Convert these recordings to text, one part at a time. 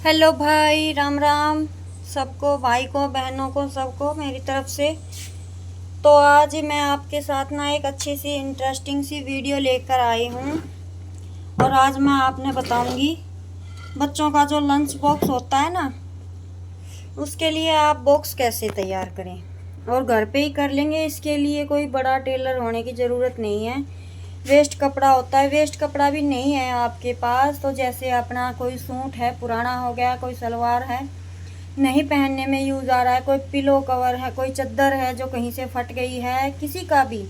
Hello भाई, राम राम सबको, भाई को, बहनों को, सबको मेरी तरफ से। तो आज मैं आपके साथ ना एक अच्छी सी इंटरेस्टिंग सी वीडियो लेकर आई हूँ। और आज मैं आपने बताऊंगी बच्चों का जो लंच बॉक्स होता है ना, उसके लिए आप बॉक्स कैसे तैयार करें। और घर पे ही कर लेंगे, इसके लिए कोई बड़ा टेलर होने की ज़रूरत नहीं है। वेस्ट कपड़ा होता है, वेस्ट कपड़ा भी नहीं है आपके पास तो जैसे अपना कोई सूट है पुराना हो गया, कोई सलवार है नहीं पहनने में यूज़ आ रहा है, कोई पिलो कवर है, कोई चद्दर है जो कहीं से फट गई है, किसी का भी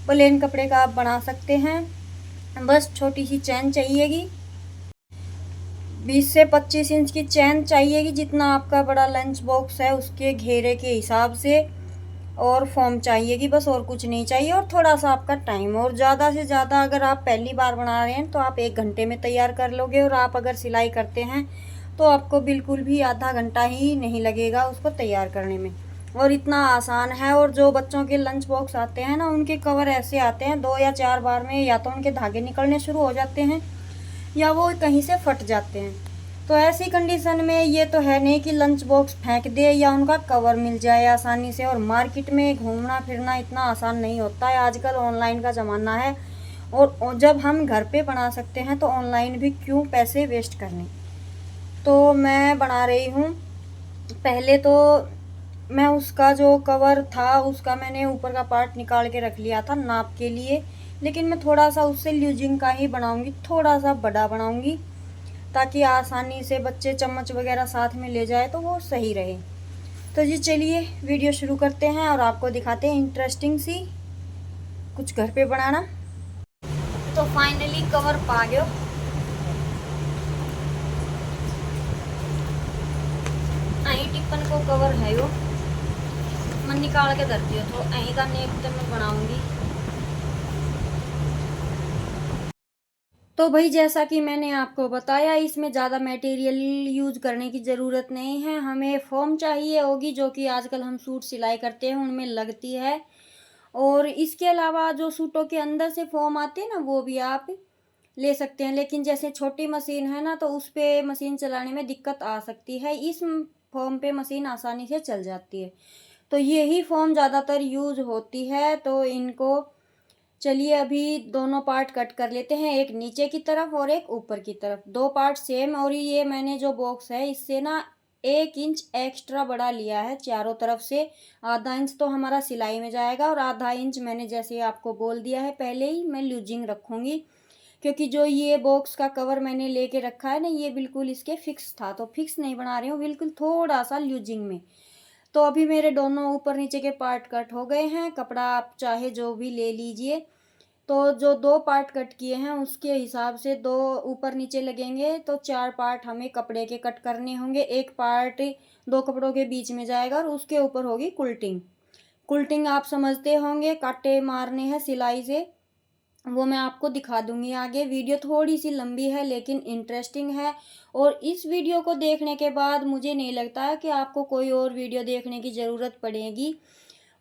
प्लेन कपड़े का आप बना सकते हैं। बस छोटी सी चैन चाहिएगी, 20 से 25 इंच की चैन चाहिएगी, जितना आपका बड़ा लंच बॉक्स है उसके घेरे के हिसाब से। और फॉर्म चाहिएगी बस, और कुछ नहीं चाहिए। और थोड़ा सा आपका टाइम, और ज़्यादा से ज़्यादा अगर आप पहली बार बना रहे हैं तो आप 1 घंटे में तैयार कर लोगे। और आप अगर सिलाई करते हैं तो आपको बिल्कुल भी आधा घंटा ही नहीं लगेगा उसको तैयार करने में। और इतना आसान है। और जो बच्चों के लंच बॉक्स आते हैं ना, उनके कवर ऐसे आते हैं 2 या 4 बार में या तो उनके धागे निकलने शुरू हो जाते हैं या वो कहीं से फट जाते हैं। तो ऐसी कंडीशन में ये तो है नहीं कि लंच बॉक्स फेंक दे या उनका कवर मिल जाए आसानी से। और मार्केट में घूमना फिरना इतना आसान नहीं होता है, आजकल ऑनलाइन का ज़माना है। और जब हम घर पे बना सकते हैं तो ऑनलाइन भी क्यों पैसे वेस्ट करने। तो मैं बना रही हूँ। पहले तो मैं उसका जो कवर था उसका मैंने ऊपर का पार्ट निकाल के रख लिया था नाप के लिए। लेकिन मैं थोड़ा सा उससे ल्यूजिंग का ही बनाऊंगी, थोड़ा सा बड़ा बनाऊंगी ताकि आसानी से बच्चे चम्मच वगैरह साथ में ले जाए तो वो सही रहे। तो जी चलिए वीडियो शुरू करते हैं और आपको दिखाते हैं इंटरेस्टिंग सी कुछ घर पे बनाना। तो फाइनली कवर पा गयो, अही टिप्पन को कवर है यो, मैं निकाल के धरती हो तो अही का नेक मैं बनाऊंगी। तो भाई जैसा कि मैंने आपको बताया, इसमें ज़्यादा मटेरियल यूज करने की ज़रूरत नहीं है। हमें फोम चाहिए होगी जो कि आजकल हम सूट सिलाई करते हैं उनमें लगती है। और इसके अलावा जो सूटों के अंदर से फोम आते हैं ना, वो भी आप ले सकते हैं। लेकिन जैसे छोटी मशीन है ना, तो उस पे मशीन चलाने में दिक्कत आ सकती है। इस फोम पे मशीन आसानी से चल जाती है। तो यही फोम ज़्यादातर यूज होती है। तो इनको चलिए अभी दोनों पार्ट कट कर लेते हैं, एक नीचे की तरफ और एक ऊपर की तरफ, 2 पार्ट सेम। और ये मैंने जो बॉक्स है इससे ना 1 इंच एक्स्ट्रा बड़ा लिया है चारों तरफ से। आधा इंच तो हमारा सिलाई में जाएगा और आधा इंच मैंने जैसे आपको बोल दिया है पहले ही मैं ल्यूजिंग रखूंगी। क्योंकि जो ये बॉक्स का कवर मैंने लेके रखा है ना, ये बिल्कुल इसके फिक्स था, तो फिक्स नहीं बना रही हूँ, बिल्कुल थोड़ा सा ल्यूजिंग में। तो अभी मेरे दोनों ऊपर नीचे के पार्ट कट हो गए हैं। कपड़ा आप चाहे जो भी ले लीजिए। तो जो 2 पार्ट कट किए हैं उसके हिसाब से 2 ऊपर नीचे लगेंगे, तो 4 पार्ट हमें कपड़े के कट करने होंगे। एक पार्ट 2 कपड़ों के बीच में जाएगा और उसके ऊपर होगी कुल्टिंग। कुल्टिंग आप समझते होंगे, कांटे मारने हैं सिलाई से, वो मैं आपको दिखा दूंगी आगे। वीडियो थोड़ी सी लंबी है लेकिन इंटरेस्टिंग है। और इस वीडियो को देखने के बाद मुझे नहीं लगता है कि आपको कोई और वीडियो देखने की ज़रूरत पड़ेगी।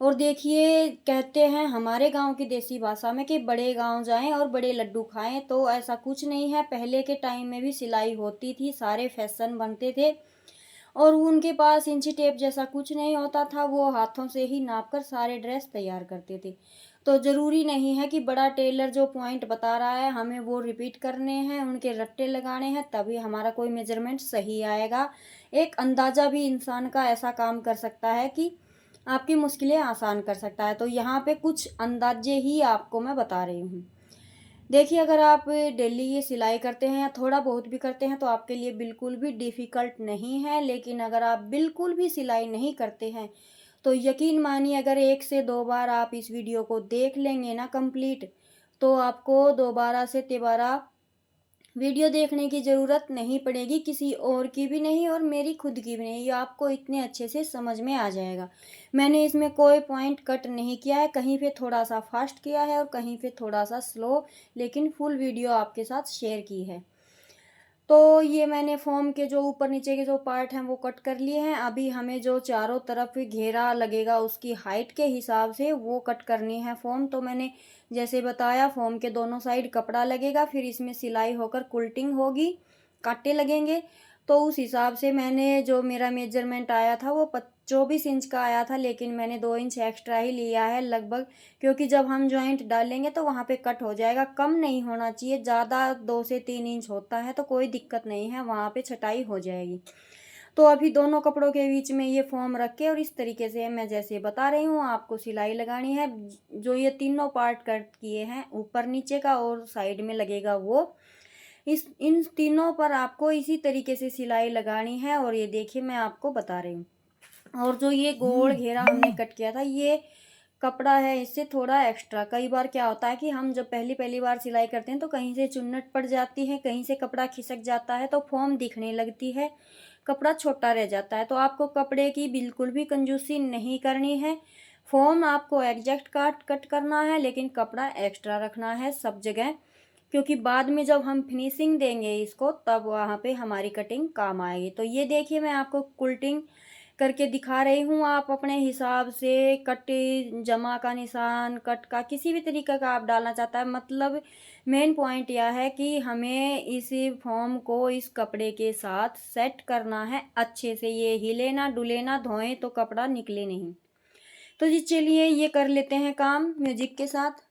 और देखिए, कहते हैं हमारे गांव की देसी भाषा में कि बड़े गांव जाएं और बड़े लड्डू खाएं। तो ऐसा कुछ नहीं है, पहले के टाइम में भी सिलाई होती थी, सारे फैशन बनते थे। और उनके पास इंची टेप जैसा कुछ नहीं होता था, वो हाथों से ही नाप कर सारे ड्रेस तैयार करते थे। तो ज़रूरी नहीं है कि बड़ा टेलर जो पॉइंट बता रहा है हमें वो रिपीट करने हैं, उनके रट्टे लगाने हैं, तभी हमारा कोई मेजरमेंट सही आएगा। एक अंदाज़ा भी इंसान का ऐसा काम कर सकता है कि आपकी मुश्किलें आसान कर सकता है। तो यहाँ पे कुछ अंदाजे ही आपको मैं बता रही हूँ। देखिए, अगर आप डेली ये सिलाई करते हैं या थोड़ा बहुत भी करते हैं तो आपके लिए बिल्कुल भी डिफ़िकल्ट नहीं है। लेकिन अगर आप बिल्कुल भी सिलाई नहीं करते हैं तो यकीन मानिए, अगर 1 से 2 बार आप इस वीडियो को देख लेंगे ना कंप्लीट, तो आपको दोबारा से तिबारा वीडियो देखने की ज़रूरत नहीं पड़ेगी, किसी और की भी नहीं और मेरी खुद की भी नहीं। ये आपको इतने अच्छे से समझ में आ जाएगा। मैंने इसमें कोई पॉइंट कट नहीं किया है, कहीं पे थोड़ा सा फास्ट किया है और कहीं पे थोड़ा सा स्लो, लेकिन फुल वीडियो आपके साथ शेयर की है। तो ये मैंने फॉर्म के जो ऊपर नीचे के जो पार्ट हैं वो कट कर लिए हैं। अभी हमें जो चारों तरफ घेरा लगेगा उसकी हाइट के हिसाब से वो कट करनी है फॉर्म। तो मैंने जैसे बताया, फॉर्म के दोनों साइड कपड़ा लगेगा, फिर इसमें सिलाई होकर कुल्टिंग होगी, कांटे लगेंगे। तो उस हिसाब से मैंने जो मेरा मेजरमेंट आया था वो 24 इंच का आया था, लेकिन मैंने 2 इंच एक्स्ट्रा ही लिया है लगभग, क्योंकि जब हम जॉइंट डालेंगे तो वहाँ पे कट हो जाएगा। कम नहीं होना चाहिए, ज़्यादा 2 से 3 इंच होता है तो कोई दिक्कत नहीं है, वहाँ पे छटाई हो जाएगी। तो अभी दोनों कपड़ों के बीच में ये फॉर्म रख के और इस तरीके से मैं जैसे बता रही हूँ आपको सिलाई लगानी है। जो ये तीनों पार्ट कट किए हैं, ऊपर नीचे का और साइड में लगेगा वो, इस इन तीनों पर आपको इसी तरीके से सिलाई लगानी है। और ये देखिए मैं आपको बता रही हूँ। और जो ये गोल घेरा हमने कट किया था, ये कपड़ा है इससे थोड़ा एक्स्ट्रा। कई बार क्या होता है कि हम जब पहली पहली बार सिलाई करते हैं तो कहीं से चुन्नट पड़ जाती है, कहीं से कपड़ा खिसक जाता है तो फॉर्म दिखने लगती है, कपड़ा छोटा रह जाता है। तो आपको कपड़े की बिल्कुल भी कंजूसी नहीं करनी है। फॉर्म आपको एग्जैक्ट काट कट करना है, लेकिन कपड़ा एक्स्ट्रा रखना है सब जगह, क्योंकि बाद में जब हम फिनिशिंग देंगे इसको तब वहाँ पे हमारी कटिंग काम आएगी। तो ये देखिए मैं आपको कुल्टिंग करके दिखा रही हूँ। आप अपने हिसाब से कट, जमा का निशान, कट का किसी भी तरीके का आप डालना चाहता है, मतलब मेन पॉइंट यह है कि हमें इस फॉर्म को इस कपड़े के साथ सेट करना है अच्छे से। ये हिले ना डुले ना, धोएं तो कपड़ा निकले नहीं। तो जी चलिए ये कर लेते हैं काम म्यूजिक के साथ।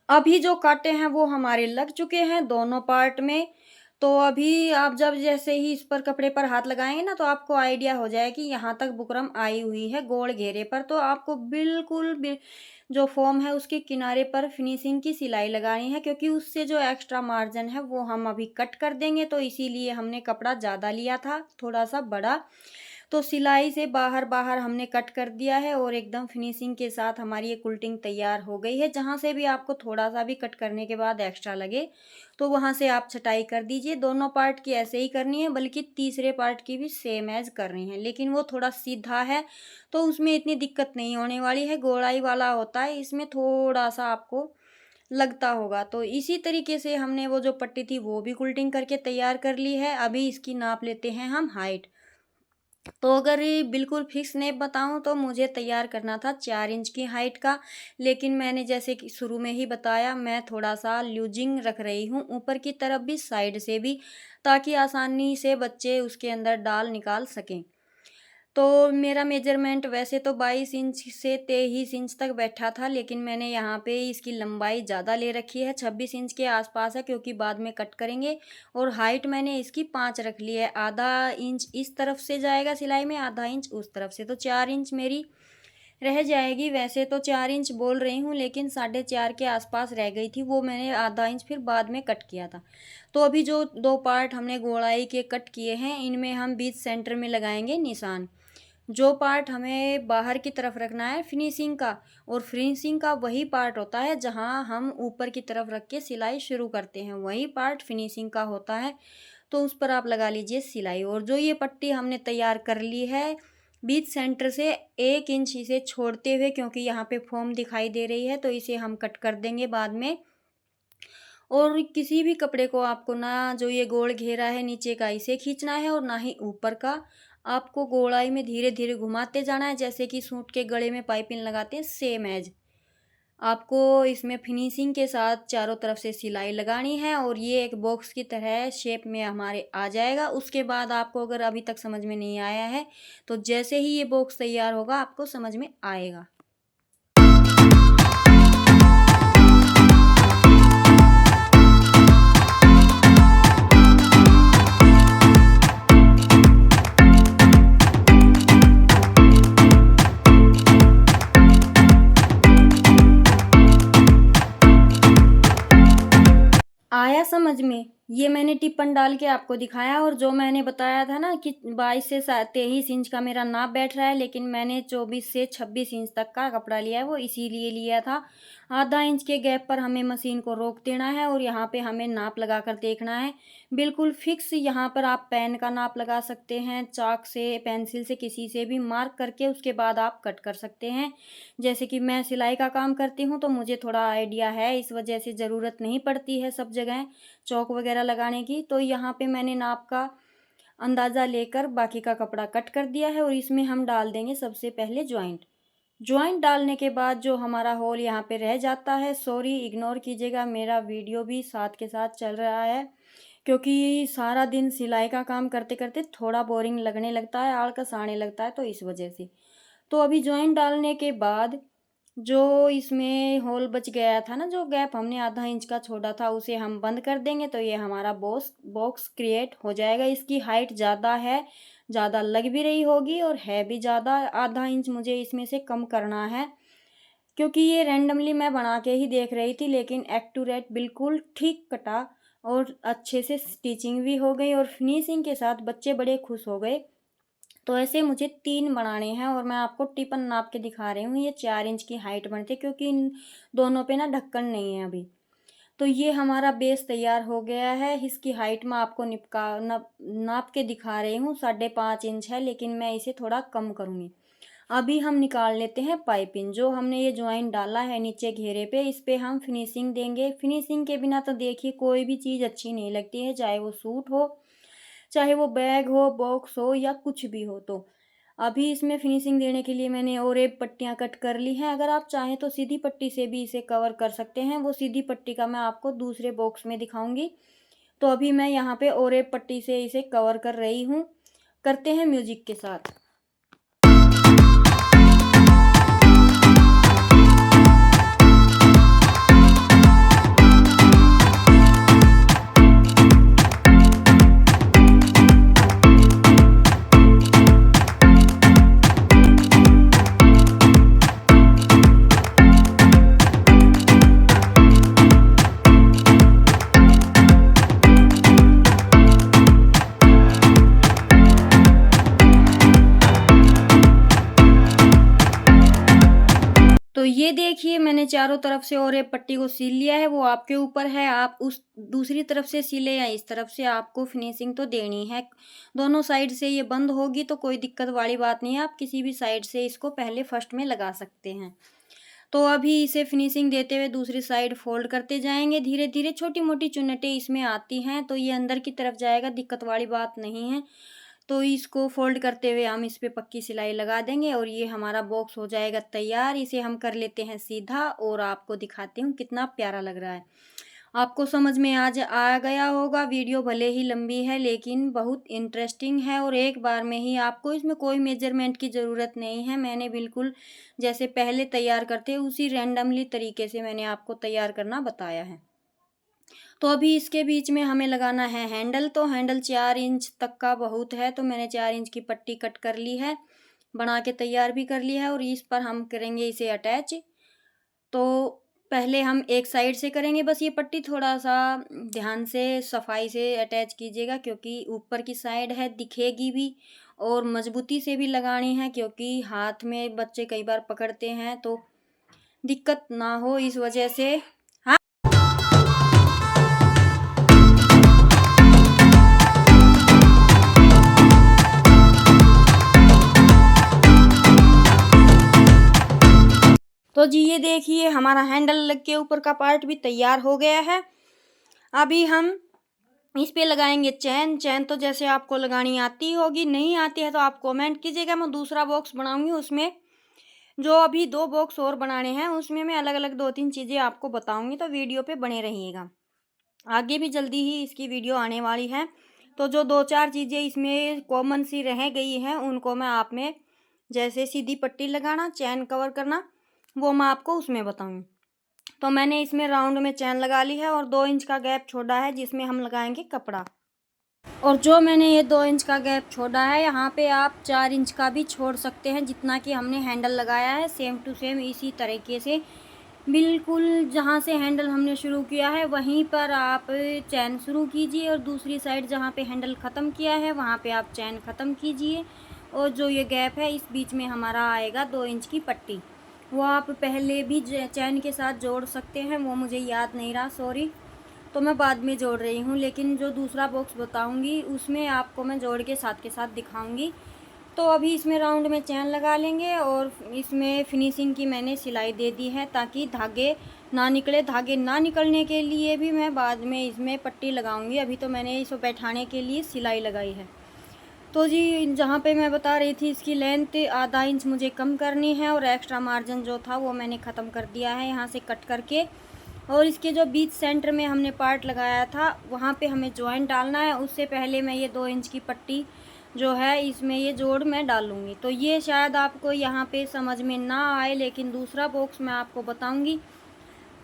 अभी जो काटे हैं वो हमारे लग चुके हैं दोनों पार्ट में। तो अभी आप जब जैसे ही इस पर कपड़े पर हाथ लगाएंगे ना, तो आपको आइडिया हो जाए कि यहाँ तक बुकरम आई हुई है गोल घेरे पर। तो आपको बिल्कुल जो फॉर्म है उसके किनारे पर फिनिशिंग की सिलाई लगानी है, क्योंकि उससे जो एक्स्ट्रा मार्जिन है वो हम अभी कट कर देंगे। तो इसीलिए हमने कपड़ा ज़्यादा लिया था, थोड़ा सा बड़ा। तो सिलाई से बाहर बाहर हमने कट कर दिया है और एकदम फिनिशिंग के साथ हमारी ये कुल्टिंग तैयार हो गई है। जहाँ से भी आपको थोड़ा सा भी कट करने के बाद एक्स्ट्रा लगे तो वहाँ से आप छटाई कर दीजिए। दोनों पार्ट की ऐसे ही करनी है, बल्कि तीसरे पार्ट की भी सेम एज करनी है, लेकिन वो थोड़ा सीधा है तो उसमें इतनी दिक्कत नहीं होने वाली है। गोलाई वाला होता है, इसमें थोड़ा सा आपको लगता होगा। तो इसी तरीके से हमने वो जो पट्टी थी वो भी कुल्टिंग करके तैयार कर ली है। अभी इसकी नाप लेते हैं हम हाइट। तो अगर ये बिल्कुल फिक्स नेप बताऊं तो मुझे तैयार करना था 4 इंच की हाइट का, लेकिन मैंने जैसे कि शुरू में ही बताया मैं थोड़ा सा लूजिंग रख रही हूँ, ऊपर की तरफ भी साइड से भी, ताकि आसानी से बच्चे उसके अंदर डाल निकाल सकें। तो मेरा मेजरमेंट वैसे तो 22 इंच से 23 इंच तक बैठा था, लेकिन मैंने यहाँ पे इसकी लंबाई ज़्यादा ले रखी है, 26 इंच के आसपास है, क्योंकि बाद में कट करेंगे। और हाइट मैंने इसकी 5 रख ली है। आधा इंच इस तरफ से जाएगा सिलाई में, आधा इंच उस तरफ से, तो 4 इंच मेरी रह जाएगी। वैसे तो 4 इंच बोल रही हूँ, लेकिन 4.5 के आसपास रह गई थी, वो मैंने आधा इंच फिर बाद में कट किया था। तो अभी जो दो पार्ट हमने गोलाई के कट किए हैं, इनमें हम बीच सेंटर में लगाएंगे निशान। जो पार्ट हमें बाहर की तरफ रखना है फिनिशिंग का, और फिनिशिंग का वही पार्ट होता है जहां हम ऊपर की तरफ रख के सिलाई शुरू करते हैं, वही पार्ट फिनिशिंग का होता है। तो उस पर आप लगा लीजिए सिलाई। और जो ये पट्टी हमने तैयार कर ली है, बीच सेंटर से 1 इंच इसे छोड़ते हुए, क्योंकि यहाँ पे फॉर्म दिखाई दे रही है, तो इसे हम कट कर देंगे बाद में। और किसी भी कपड़े को आपको ना जो ये गोल घेरा है नीचे का इसे खींचना है, और ना ही ऊपर का। आपको गोलाई में धीरे धीरे घुमाते जाना है, जैसे कि सूट के गले में पाइपिंग लगाते हैं, सेम एज आपको इसमें फिनिशिंग के साथ चारों तरफ से सिलाई लगानी है। और ये एक बॉक्स की तरह शेप में हमारे आ जाएगा। उसके बाद आपको अगर अभी तक समझ में नहीं आया है तो जैसे ही ये बॉक्स तैयार होगा आपको समझ में आएगा। आया समझ में? ये मैंने टिप्पण डाल के आपको दिखाया। और जो मैंने बताया था ना कि 22 से 23 इंच का मेरा नाप बैठ रहा है, लेकिन मैंने 24 से 26 इंच तक का कपड़ा लिया है, वो इसीलिए लिया था। आधा इंच के गैप पर हमें मशीन को रोक देना है और यहाँ पे हमें नाप लगा कर देखना है बिल्कुल फिक्स। यहाँ पर आप पेन का नाप लगा सकते हैं, चाक से, पेंसिल से, किसी से भी मार्क करके उसके बाद आप कट कर सकते हैं। जैसे कि मैं सिलाई का काम करती हूँ तो मुझे थोड़ा आइडिया है, इस वजह से ज़रूरत नहीं पड़ती है सब जगह चौक वगैरह लगाने की। तो यहाँ पे मैंने नाप का अंदाज़ा लेकर बाकी का कपड़ा कट कर दिया है। और इसमें हम डाल देंगे सबसे पहले जॉइंट डालने के बाद जो हमारा होल यहाँ पे रह जाता है, सॉरी इग्नोर कीजिएगा, मेरा वीडियो भी साथ के साथ चल रहा है क्योंकि सारा दिन सिलाई का काम करते करते थोड़ा बोरिंग लगने लगता है, आलस आने लगता है, तो इस वजह से। तो अभी जॉइंट डालने के बाद जो इसमें होल बच गया था ना, जो गैप हमने आधा इंच का छोड़ा था, उसे हम बंद कर देंगे तो ये हमारा बॉक्स क्रिएट हो जाएगा। इसकी हाइट ज़्यादा है, ज़्यादा लग भी रही होगी और है भी ज़्यादा, आधा इंच मुझे इसमें से कम करना है क्योंकि ये रैंडमली मैं बना के ही देख रही थी, लेकिन एक्यूरेट बिल्कुल ठीक कटा और अच्छे से स्टिचिंग भी हो गई और फिनिशिंग के साथ बच्चे बड़े खुश हो गए। तो ऐसे मुझे 3 बनाने हैं और मैं आपको टिपन नाप के दिखा रही हूँ। ये 4 इंच की हाइट बनती है क्योंकि इन दोनों पे ना ढक्कन नहीं है अभी। तो ये हमारा बेस तैयार हो गया है। इसकी हाइट मैं आपको नाप के दिखा रही हूँ, 5.5 इंच है, लेकिन मैं इसे थोड़ा कम करूँगी। अभी हम निकाल लेते हैं पाइपिंग। जो हमने ये ज्वाइन डाला है नीचे घेरे पे, इस पे हम फिनिशिंग देंगे। फिनिशिंग के बिना तो देखिए कोई भी चीज़ अच्छी नहीं लगती है, चाहे वो सूट हो, चाहे वो बैग हो, बॉक्स हो या कुछ भी हो। तो अभी इसमें फिनिशिंग देने के लिए मैंने और एक पट्टियाँ कट कर ली हैं। अगर आप चाहें तो सीधी पट्टी से भी इसे कवर कर सकते हैं, वो सीधी पट्टी का मैं आपको दूसरे बॉक्स में दिखाऊंगी। तो अभी मैं यहाँ पे और एक पट्टी से इसे कवर कर रही हूँ। करते हैं म्यूजिक के साथ। तो ये देखिए मैंने चारों तरफ से और एक पट्टी को सील लिया है। वो आपके ऊपर है, आप उस दूसरी तरफ से सिले या इस तरफ से, आपको फिनिशिंग तो देनी है। दोनों साइड से ये बंद होगी तो कोई दिक्कत वाली बात नहीं है, आप किसी भी साइड से इसको पहले फर्स्ट में लगा सकते हैं। तो अभी इसे फिनिशिंग देते हुए दूसरी साइड फोल्ड करते जाएंगे धीरे धीरे। छोटी मोटी चुन्नटें इसमें आती हैं तो ये अंदर की तरफ जाएगा, दिक्कत वाली बात नहीं है। तो इसको फोल्ड करते हुए हम इस पे पक्की सिलाई लगा देंगे और ये हमारा बॉक्स हो जाएगा तैयार। इसे हम कर लेते हैं सीधा और आपको दिखाती हूँ कितना प्यारा लग रहा है। आपको समझ में आज आ गया होगा। वीडियो भले ही लंबी है लेकिन बहुत इंटरेस्टिंग है और एक बार में ही, आपको इसमें कोई मेजरमेंट की ज़रूरत नहीं है। मैंने बिल्कुल जैसे पहले तैयार करते उसी रैंडमली तरीके से मैंने आपको तैयार करना बताया है। तो अभी इसके बीच में हमें लगाना है हैंडल। तो हैंडल 4 इंच तक का बहुत है, तो मैंने 4 इंच की पट्टी कट कर ली है, बना के तैयार भी कर लिया है और इस पर हम करेंगे इसे अटैच। तो पहले हम एक साइड से करेंगे, बस ये पट्टी थोड़ा सा ध्यान से सफाई से अटैच कीजिएगा क्योंकि ऊपर की साइड है, दिखेगी भी और मजबूती से भी लगानी है क्योंकि हाथ में बच्चे कई बार पकड़ते हैं तो दिक्कत ना हो इस वजह से। हाँ, तो जी ये देखिए हमारा हैंडल के ऊपर का पार्ट भी तैयार हो गया है। अभी हम इस पे लगाएंगे चैन तो जैसे आपको लगानी आती होगी, नहीं आती है तो आप कमेंट कीजिएगा, मैं दूसरा बॉक्स बनाऊंगी। उसमें जो अभी 2 बॉक्स और बनाने हैं उसमें मैं अलग अलग 2-3 चीज़ें आपको बताऊंगी, तो वीडियो पे बने रहिएगा। आगे भी जल्दी ही इसकी वीडियो आने वाली है। तो जो 2-4 चीज़ें इसमें कॉमन सी रह गई हैं उनको मैं आप में, जैसे सीधी पट्टी लगाना, चैन कवर करना, वो मैं आपको उसमें बताऊंगी। तो मैंने इसमें राउंड में चैन लगा ली है और 2 इंच का गैप छोड़ा है जिसमें हम लगाएंगे कपड़ा। और जो मैंने ये 2 इंच का गैप छोड़ा है, यहाँ पे आप 4 इंच का भी छोड़ सकते हैं, जितना कि हमने हैंडल लगाया है सेम टू सेम इसी तरीके से बिल्कुल जहाँ से हैंडल हमने शुरू किया है वहीं पर आप चैन शुरू कीजिए और दूसरी साइड जहाँ पे हैंडल ख़त्म किया है वहाँ पे आप चैन ख़त्म कीजिए। और जो ये गैप है इस बीच में हमारा आएगा 2 इंच की पट्टी, वो आप पहले भी चैन के साथ जोड़ सकते हैं, वो मुझे याद नहीं रहा, सॉरी, तो मैं बाद में जोड़ रही हूँ। लेकिन जो दूसरा बॉक्स बताऊँगी उसमें आपको मैं जोड़ के साथ दिखाऊँगी। तो अभी इसमें राउंड में चैन लगा लेंगे और इसमें फिनिशिंग की मैंने सिलाई दे दी है ताकि धागे ना निकले। धागे ना निकलने के लिए भी मैं बाद में इसमें पट्टी लगाऊंगी, अभी तो मैंने इसको बैठाने के लिए सिलाई लगाई है। तो जी जहाँ पे मैं बता रही थी इसकी लेंथ आधा इंच मुझे कम करनी है और एक्स्ट्रा मार्जिन जो था वो मैंने ख़त्म कर दिया है यहाँ से कट करके। और इसके जो बीच सेंटर में हमने पार्ट लगाया था वहाँ पे हमें जॉइंट डालना है। उससे पहले मैं ये 2 इंच की पट्टी जो है इसमें ये जोड़ मैं डालूँगी। तो ये शायद आपको यहाँ पे समझ में ना आए, लेकिन दूसरा बॉक्स मैं आपको बताऊँगी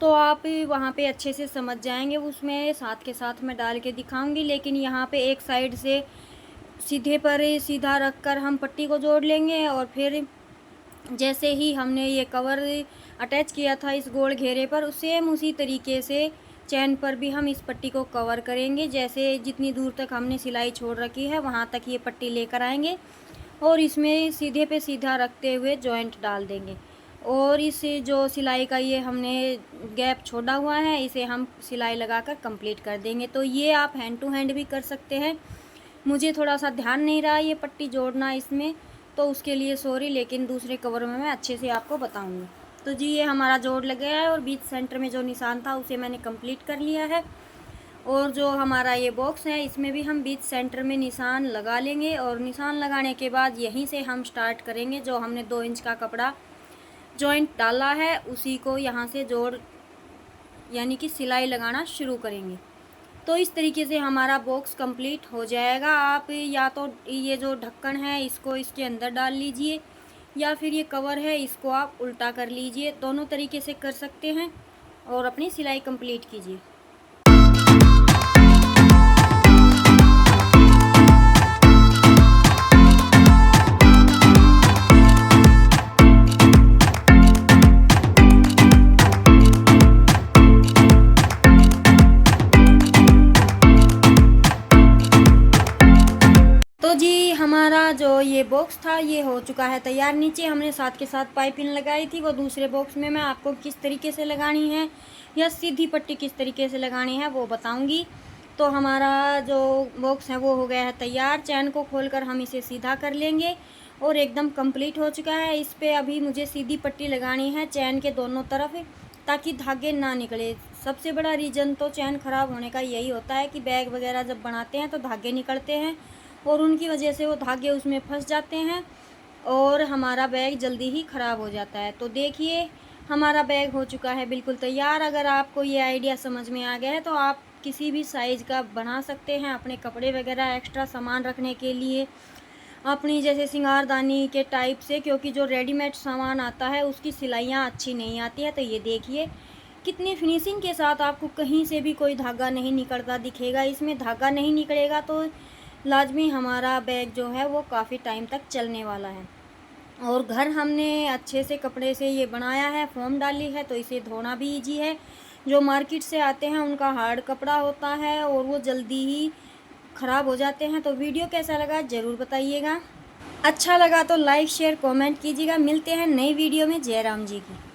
तो आप वहाँ पे अच्छे से समझ जाएंगे। उसमें साथ के साथ मैं डाल के दिखाऊँगी। लेकिन यहाँ पे एक साइड से सीधे पर सीधा रख कर हम पट्टी को जोड़ लेंगे और फिर जैसे ही हमने ये कवर अटैच किया था इस गोल घेरे पर, सेम उसी तरीके से चैन पर भी हम इस पट्टी को कवर करेंगे। जैसे जितनी दूर तक हमने सिलाई छोड़ रखी है वहाँ तक ये पट्टी लेकर आएंगे और इसमें सीधे पे सीधा रखते हुए जॉइंट डाल देंगे। और इस जो सिलाई का ये हमने गैप छोड़ा हुआ है इसे हम सिलाई लगाकर कंप्लीट कर देंगे। तो ये आप हैंड टू हैंड भी कर सकते हैं। मुझे थोड़ा सा ध्यान नहीं रहा ये पट्टी जोड़ना इसमें, तो उसके लिए सॉरी, लेकिन दूसरे कवर में मैं अच्छे से आपको बताऊंगी। तो जी ये हमारा जोड़ लग गया है और बीच सेंटर में जो निशान था उसे मैंने कंप्लीट कर लिया है। और जो हमारा ये बॉक्स है इसमें भी हम बीच सेंटर में निशान लगा लेंगे और निशान लगाने के बाद यहीं से हम स्टार्ट करेंगे। जो हमने 2 इंच का कपड़ा जॉइंट डाला है उसी को यहाँ से जोड़ यानी कि सिलाई लगाना शुरू करेंगे। तो इस तरीके से हमारा बॉक्स कंप्लीट हो जाएगा। आप या तो ये जो ढक्कन है इसको इसके अंदर डाल लीजिए या फिर ये कवर है इसको आप उल्टा कर लीजिए, दोनों तरीके से कर सकते हैं और अपनी सिलाई कंप्लीट कीजिए। तो जी हमारा जो ये बॉक्स था ये हो चुका है तैयार। नीचे हमने साथ के साथ पाइपिंग लगाई थी, वो दूसरे बॉक्स में मैं आपको किस तरीके से लगानी है या सीधी पट्टी किस तरीके से लगानी है वो बताऊंगी। तो हमारा जो बॉक्स है वो हो गया है तैयार। चैन को खोलकर हम इसे सीधा कर लेंगे और एकदम कंप्लीट हो चुका है। इस पर अभी मुझे सीधी पट्टी लगानी है चैन के दोनों तरफ, ताकि धागे ना निकले। सबसे बड़ा रीज़न तो चैन ख़राब होने का यही होता है कि बैग वगैरह जब बनाते हैं तो धागे निकलते हैं और उनकी वजह से वो धागे उसमें फंस जाते हैं और हमारा बैग जल्दी ही ख़राब हो जाता है। तो देखिए हमारा बैग हो चुका है बिल्कुल तैयार। अगर आपको ये आइडिया समझ में आ गया है तो आप किसी भी साइज़ का बना सकते हैं अपने कपड़े वगैरह एक्स्ट्रा सामान रखने के लिए, अपनी जैसे सिंगारदानी के टाइप से, क्योंकि जो रेडीमेड सामान आता है उसकी सिलाइयाँ अच्छी नहीं आती है। तो ये देखिए कितनी फिनिशिंग के साथ आपको कहीं से भी कोई धागा नहीं निकलता दिखेगा। इसमें धागा नहीं निकलेगा तो लाजमी हमारा बैग जो है वो काफ़ी टाइम तक चलने वाला है। और घर हमने अच्छे से कपड़े से ये बनाया है, फोम डाली है, तो इसे धोना भी इजी है। जो मार्केट से आते हैं उनका हार्ड कपड़ा होता है और वो जल्दी ही ख़राब हो जाते हैं। तो वीडियो कैसा लगा ज़रूर बताइएगा। अच्छा लगा तो लाइक शेयर कमेंट कीजिएगा। मिलते हैं नई वीडियो में। जय राम जी की।